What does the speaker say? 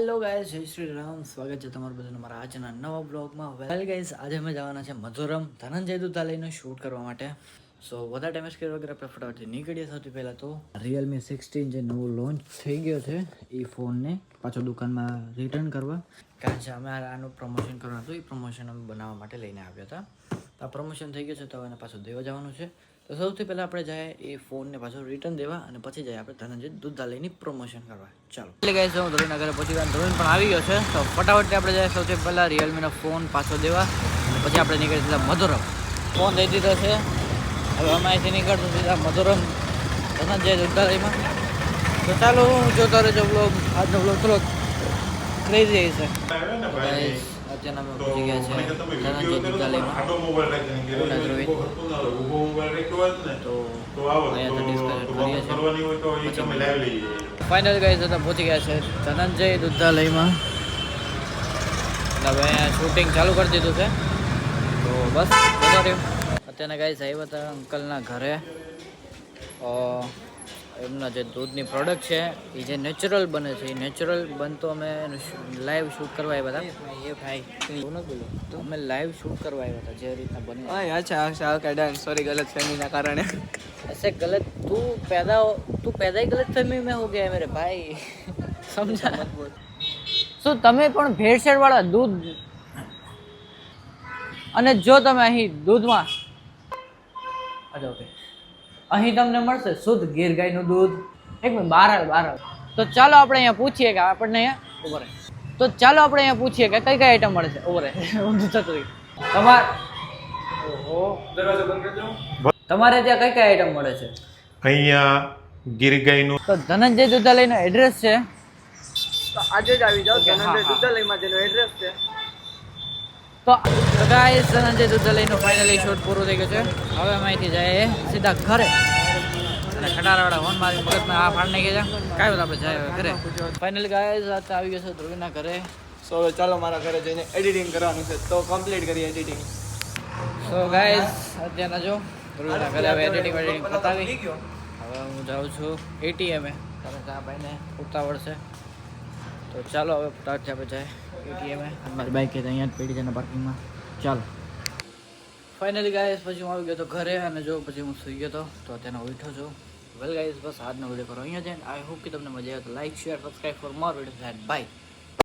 Hello guys, જય શ્રી રામ. સ્વાગત છે તમારું બધાનું મારા આજના નવા બ્લોગમાં. વેલ ગાઈઝ, આજે અમે જવાના છે મધુરમ ધનંજય દુધાલયનું શૂટ કરવા માટે. સો વધારે ટાઈમ સ્કેર વગેરે આપણે ફટાફટથી નીકળીએ. સૌથી પહેલાં તો રિયલમી 16 જે નવું લોન્ચ થઈ ગયો છે એ ફોનને પાછો દુકાનમાં રિટર્ન કરવા, કારણ કે અમે આનું પ્રમોશન કરવાનું હતું. એ પ્રમોશન અમે બનાવવા માટે લઈને આવ્યા હતા. આ પ્રમોશન થઈ ગયું છે તો હવે પાછું દેવા જવાનું છે. તો સૌથી પહેલાં આપણે જાય એ ફોનને પાછો રિટર્ન દેવા અને પછી જાય આપણે ધનંજય દુધાલયની પ્રમોશન કરવા. ચાલો એટલે ગાઈસ, હું ધોરીના ઘરે પહોંચી ગયા. ધોરીને પણ આવી ગયો છે. તો ફટાફટ આપણે જાય સૌથી પહેલાં રિયલમીનો ફોન પાછો દેવા અને પછી આપણે નીકળી સીધા મધુરમ. ફોન દઈ દીધો છે. હવે અમે અહીંથી નીકળશું સીધા મધુરમ ધનંજય દુધાલયમાં. તો ચાલો, હું જોતો રહેજો બ્લોગ. આજનો બ્લોગ થોડો ક્રેઝી છે. અત્યારના અમે પહોંચી ગયા છે ધનંજય દુધાલયમાં. તો અહીંયાથી ડિસ્કશન કરીએ છીએ. ફાઇનલ ગાઈઝ હતા પહોંચી ગયા છે ધનંજય દુધાલયમાં. હવે અહીંયા શૂટિંગ ચાલુ કરી દીધું છે. તો બસ બધા રહ્યું. અત્યારના ગાઈઝ આવ્યા હતા અંકલના ઘરે. એમના જે દૂધની પ્રોડક્ટ છે એ જે નેચરલ બને છે, એ નેચરલ બનતો અમે લાઈવ શૂટ કરવા આવ્યા હતા. એ ભાઈ એવું નથી બોલો, તો અમે લાઈવ શૂટ કરવા આવ્યા હતા જે રીતના બને. अच्छा अच्छा ओके डन सॉरी गलत फहमी ना कारण ऐसे गलत तू पैदा ही गलत फहमी में हो गया है मेरे भाई. समझा मत बोल. શું તમે પણ ભેળસેળ વાળા દૂધ, અને જો તમે અહીં દૂધમાં ઓકે અહીં તમને મળશે શુદ્ધ ગીર ગાયનું દૂધ. એક મિનિટ બહાર આવે. તો ચાલો આપણે અહીંયા પૂછીએ કે આપણને અહીંયા ઉભો રહે. તો ચાલો આપણે અહીંયા પૂછીએ કે કઈ કઈ આઈટમ મળે છે. ઉભો રહે ઊંધું થતું રહી. તમારે ત્યાં કઈ કઈ આઈટમ મળે છે? અહીંયા ગીર ગાયનું તો ધનંજય દુધાલયનું એડ્રેસ છે. તો આજે જ આવી જાઓ ધનંજય દુધાલયમાં જેનો એડ્રેસ છે. તો ગાઈસ, ધનંજય દુધાલયનું ફાઇનલી શૂટ પૂરું થઈ ગયું છે. હવે અમે અહીંથી જઈએ સીધા ઘરે. અને ખટારાવાળા ફોન મારી મગજમાં આ ફાડ નાખી છે. કાંઈ વાત, આપણે જાય ઘરે. ફાઇનલી ગાઈસ આવી ગયો છે ધ્રુવીના ઘરે. સો હવે ચાલો મારા ઘરે જઈને એડિટિંગ કરવાનું છે, તો કમ્પ્લીટ કરીએ એડિટિંગ. સો ગાઈસ, અત્યારના જો ધ્રુવીના ઘરે હવે એડિટિંગ પતાવી. હવે હું જાઉં છું એટીએમે, કારણ કે આ ભાઈને ઉતાવળ છે. તો ચાલો હવે ફટાફટ આપણે જાય એટીએમે. મારી બાઈક અહીંયા જ પડી છે પાર્કિંગમાં. ચાલો ફાઇનલી ગાઈસ, પછી હું આવી ગયો તો ઘરે. અને જો પછી હું સૂઈ ગયો હતો, તો અત્યારે ઉઠ્યો છું. વેલ ગાઈસ, બસ આજનો વિડીયો કરો અહીંયા જઈને. આઈ હોપ કે તમને મજા આવે. તો like, share, subscribe for more videos and by.